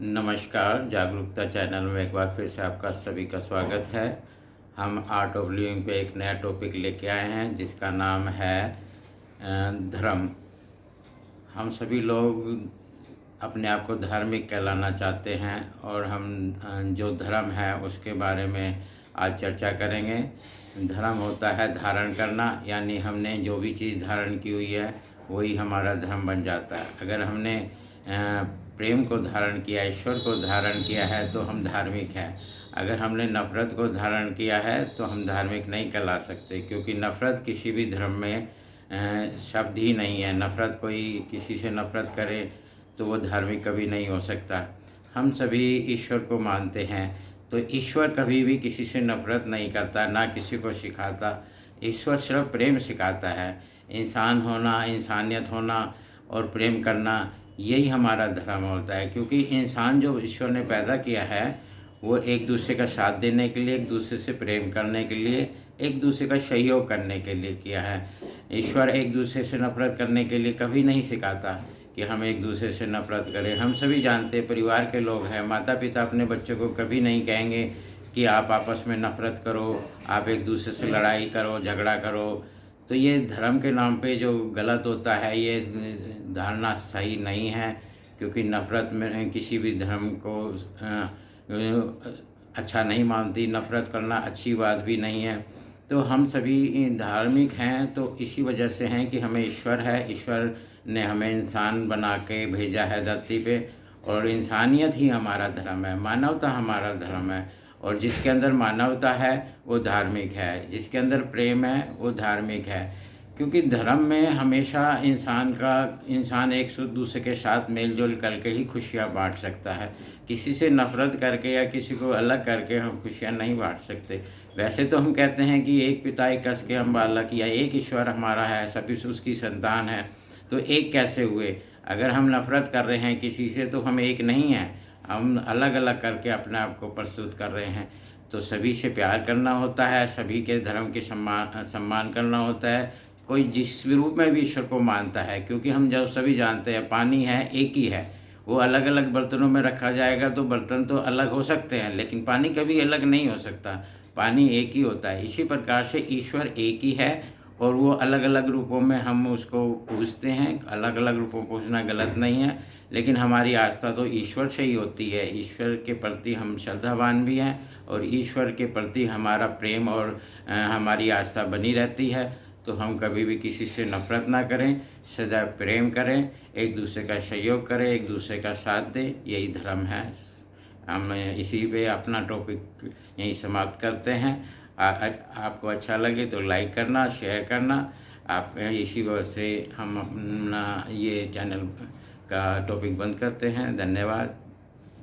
नमस्कार, जागरूकता चैनल में एक बार फिर से आपका सभी का स्वागत है। हम आर्ट ऑफ लिविंग पे एक नया टॉपिक लेके आए हैं जिसका नाम है धर्म। हम सभी लोग अपने आप को धार्मिक कहलाना चाहते हैं और हम जो धर्म है उसके बारे में आज चर्चा करेंगे। धर्म होता है धारण करना, यानी हमने जो भी चीज़ धारण की हुई है वही हमारा धर्म बन जाता है। अगर हमने प्रेम को धारण किया, ईश्वर को धारण किया है तो हम धार्मिक हैं। अगर हमने नफ़रत को धारण किया है तो हम धार्मिक नहीं कहला सकते, क्योंकि नफ़रत किसी भी धर्म में शब्द ही नहीं है। नफ़रत, कोई किसी से नफ़रत करे तो वो धार्मिक कभी नहीं हो सकता। हम सभी ईश्वर को मानते हैं, तो ईश्वर कभी भी किसी से नफ़रत नहीं करता, ना किसी को सिखाता। ईश्वर सिर्फ प्रेम सिखाता है। इंसान होना, इंसानियत होना और प्रेम करना, यही हमारा धर्म होता है। क्योंकि इंसान जो ईश्वर ने पैदा किया है वो एक दूसरे का साथ देने के लिए, एक दूसरे से प्रेम करने के लिए, एक दूसरे का सहयोग करने के लिए किया है। ईश्वर एक दूसरे से नफ़रत करने के लिए कभी नहीं सिखाता कि हम एक दूसरे से नफ़रत करें। हम सभी जानते हैं, परिवार के लोग हैं, माता पिता अपने बच्चों को कभी नहीं कहेंगे कि आप आपस में नफ़रत करो, आप एक दूसरे से लड़ाई करो, झगड़ा करो। तो ये धर्म के नाम पे जो गलत होता है, ये धारणा सही नहीं है। क्योंकि नफ़रत में किसी भी धर्म को अच्छा नहीं मानती। नफ़रत करना अच्छी बात भी नहीं है। तो हम सभी धार्मिक हैं तो इसी वजह से हैं कि हमें ईश्वर है, ईश्वर ने हमें इंसान बना के भेजा है धरती पे, और इंसानियत ही हमारा धर्म है, मानवता हमारा धर्म है। और जिसके अंदर मानवता है वो धार्मिक है, जिसके अंदर प्रेम है वो धार्मिक है। क्योंकि धर्म में हमेशा इंसान एक दूसरे के साथ मेल जोल करके ही खुशियाँ बांट सकता है। किसी से नफ़रत करके या किसी को अलग करके हम खुशियाँ नहीं बांट सकते। वैसे तो हम कहते हैं कि एक पिता एक कस के हम बालक, या एक ईश्वर हमारा है, सभी उसकी संतान है। तो एक कैसे हुए? अगर हम नफ़रत कर रहे हैं किसी से तो हम एक नहीं हैं, हम अलग अलग करके अपने आप को प्रस्तुत कर रहे हैं। तो सभी से प्यार करना होता है, सभी के धर्म के सम्मान करना होता है। कोई जिस भी रूप में भी ईश्वर को मानता है, क्योंकि हम जब सभी जानते हैं पानी है, एक ही है। वो अलग अलग बर्तनों में रखा जाएगा तो बर्तन तो अलग हो सकते हैं, लेकिन पानी कभी अलग नहीं हो सकता। पानी एक ही होता है। इसी प्रकार से ईश्वर एक ही है और वो अलग अलग रूपों में हम उसको पूजते हैं। अलग अलग रूपों में पूजना गलत नहीं है, लेकिन हमारी आस्था तो ईश्वर से ही होती है। ईश्वर के प्रति हम श्रद्धावान भी हैं और ईश्वर के प्रति हमारा प्रेम और हमारी आस्था बनी रहती है। तो हम कभी भी किसी से नफ़रत ना करें, सदैव प्रेम करें, एक दूसरे का सहयोग करें, एक दूसरे का साथ दें, यही धर्म है। हम इसी पे अपना टॉपिक यहीं समाप्त करते हैं। आपको अच्छा लगे तो लाइक करना, शेयर करना। आप इसी वजह से हम अपना ये चैनल का टॉपिक बंद करते हैं। धन्यवाद।